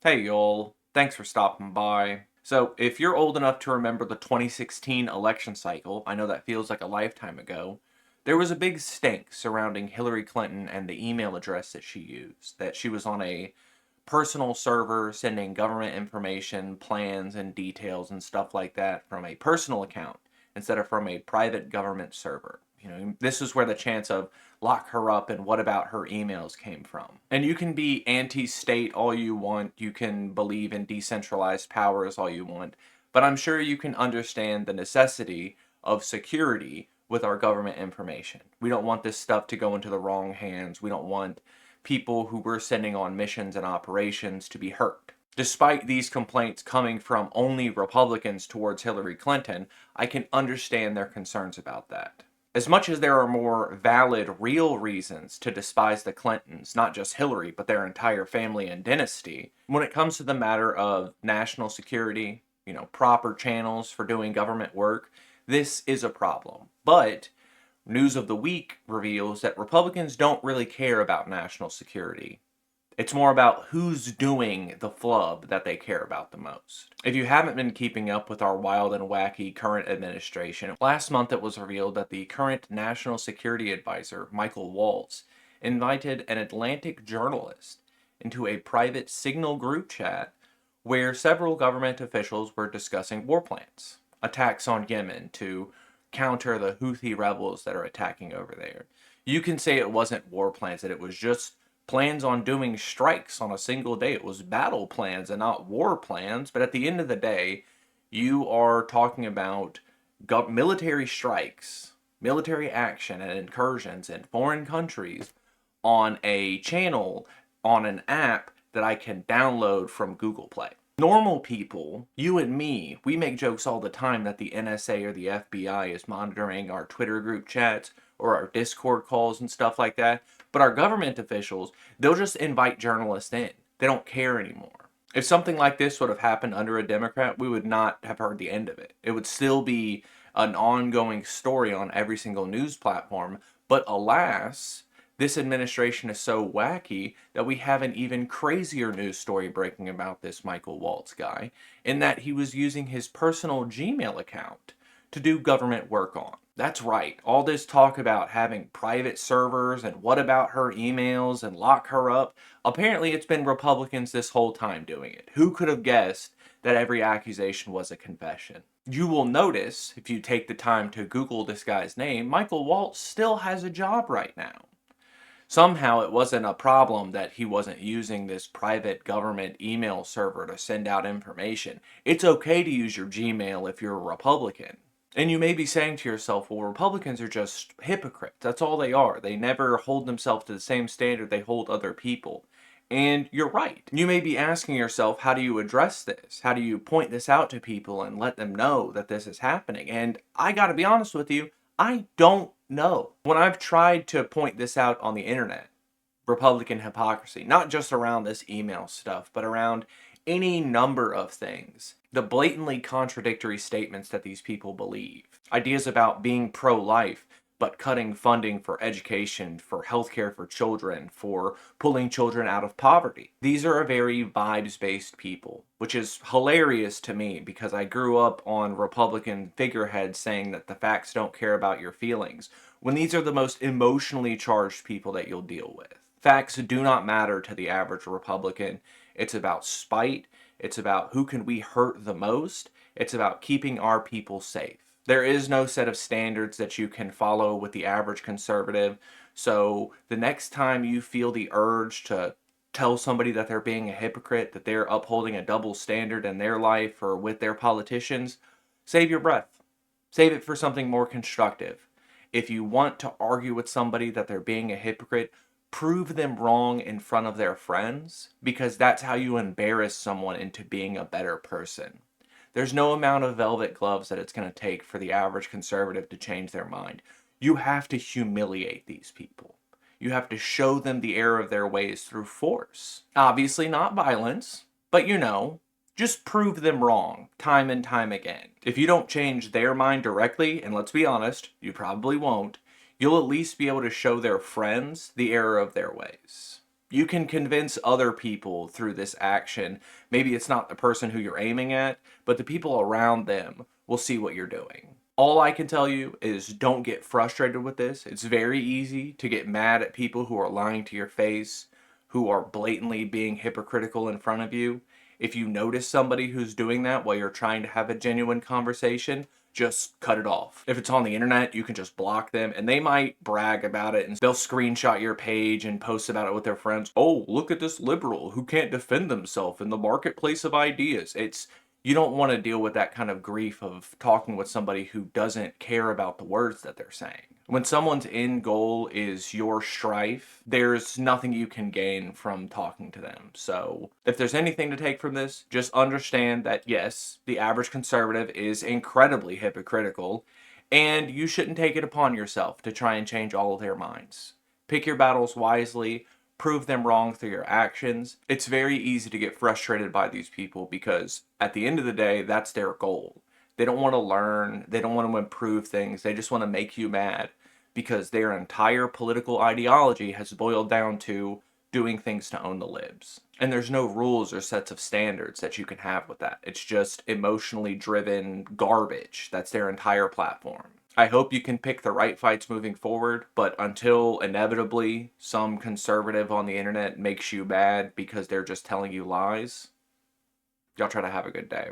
Hey y'all, thanks for stopping by. So, if you're old enough to remember the 2016 election cycle, I know that feels like a lifetime ago, there was a big stink surrounding Hillary Clinton and the email address that she used, that she was on a personal server sending government information, plans, and details and stuff like that from a personal account instead of from a private government server. This is where the chance of lock her up and what about her emails came from. And you can be anti state all you want, you can believe in decentralized powers all you want, but I'm sure you can understand the necessity of security with our government information. We don't want this stuff to go into the wrong hands. We don't want people who we're sending on missions and operations to be hurt. Despite these complaints coming from only Republicans towards Hillary Clinton, I can understand their concerns about that. As much as there are more valid, real reasons to despise the Clintons, not just Hillary, but their entire family and dynasty, when it comes to the matter of national security, proper channels for doing government work, this is a problem. But News of the Week reveals that Republicans don't really care about national security. It's more about who's doing the flub that they care about the most. If you haven't been keeping up with our wild and wacky current administration, last month it was revealed that the current National Security Advisor, Michael Waltz, invited an Atlantic journalist into a private Signal group chat where several government officials were discussing war plans, attacks on Yemen to counter the Houthi rebels that are attacking over there. You can say it wasn't war plans, that it was just plans on doing strikes on a single day. It was battle plans and not war plans. But at the end of the day, you are talking about military strikes, military action, and incursions in foreign countries on a channel, on an app that I can download from Google Play. Normal people, you and me, we make jokes all the time that the NSA or the FBI is monitoring our Twitter group chats or our Discord calls and stuff like that. But our government officials, they'll just invite journalists in. They don't care anymore. If something like this would have happened under a Democrat, we would not have heard the end of it. It would still be an ongoing story on every single news platform. But alas, this administration is so wacky that we have an even crazier news story breaking about this Michael Waltz guy, in that he was using his personal Gmail account to do government work on. That's right, all this talk about having private servers and what about her emails and lock her up, apparently it's been Republicans this whole time doing it. Who could have guessed that every accusation was a confession? You will notice, if you take the time to Google this guy's name, Michael Waltz still has a job right now. Somehow it wasn't a problem that he wasn't using this private government email server to send out information. It's okay to use your Gmail if you're a Republican. And you may be saying to yourself, well, Republicans are just hypocrites. That's all they are. They never hold themselves to the same standard they hold other people. And you're right. You may be asking yourself, how do you address this? How do you point this out to people and let them know that this is happening? And I gotta be honest with you, I don't know. When I've tried to point this out on the internet, Republican hypocrisy, not just around this email stuff, but around any number of things. The blatantly contradictory statements that these people believe. Ideas about being pro-life, but cutting funding for education, for healthcare for children, for pulling children out of poverty. These are a very vibes-based people, which is hilarious to me because I grew up on Republican figureheads saying that the facts don't care about your feelings, when these are the most emotionally charged people that you'll deal with. Facts do not matter to the average Republican. It's about spite. It's about who can we hurt the most. It's about keeping our people safe. There is no set of standards that you can follow with the average conservative. So the next time you feel the urge to tell somebody that they're being a hypocrite, that they're upholding a double standard in their life or with their politicians, save your breath. Save it for something more constructive. If you want to argue with somebody that they're being a hypocrite, prove them wrong in front of their friends, because that's how you embarrass someone into being a better person. There's no amount of velvet gloves that it's going to take for the average conservative to change their mind. You have to humiliate these people. You have to show them the error of their ways through force. Obviously not violence, but just prove them wrong time and time again. If you don't change their mind directly, and let's be honest, you probably won't, you'll at least be able to show their friends the error of their ways. You can convince other people through this action. Maybe it's not the person who you're aiming at, but the people around them will see what you're doing. All I can tell you is don't get frustrated with this. It's very easy to get mad at people who are lying to your face, who are blatantly being hypocritical in front of you. If you notice somebody who's doing that while you're trying to have a genuine conversation, just cut it off. If it's on the internet, you can just block them, and they might brag about it and they'll screenshot your page and post about it with their friends. Oh, look at this liberal who can't defend themselves in the marketplace of ideas. You don't want to deal with that kind of grief of talking with somebody who doesn't care about the words that they're saying. When someone's end goal is your strife, there's nothing you can gain from talking to them. So, if there's anything to take from this, just understand that yes, the average conservative is incredibly hypocritical, and you shouldn't take it upon yourself to try and change all of their minds. Pick your battles wisely, prove them wrong through your actions. It's very easy to get frustrated by these people because at the end of the day, that's their goal. They don't want to learn, they don't want to improve things, they just want to make you mad because their entire political ideology has boiled down to doing things to own the libs. And there's no rules or sets of standards that you can have with that. It's just emotionally driven garbage. That's their entire platform. I hope you can pick the right fights moving forward, but until inevitably some conservative on the internet makes you mad because they're just telling you lies, y'all try to have a good day.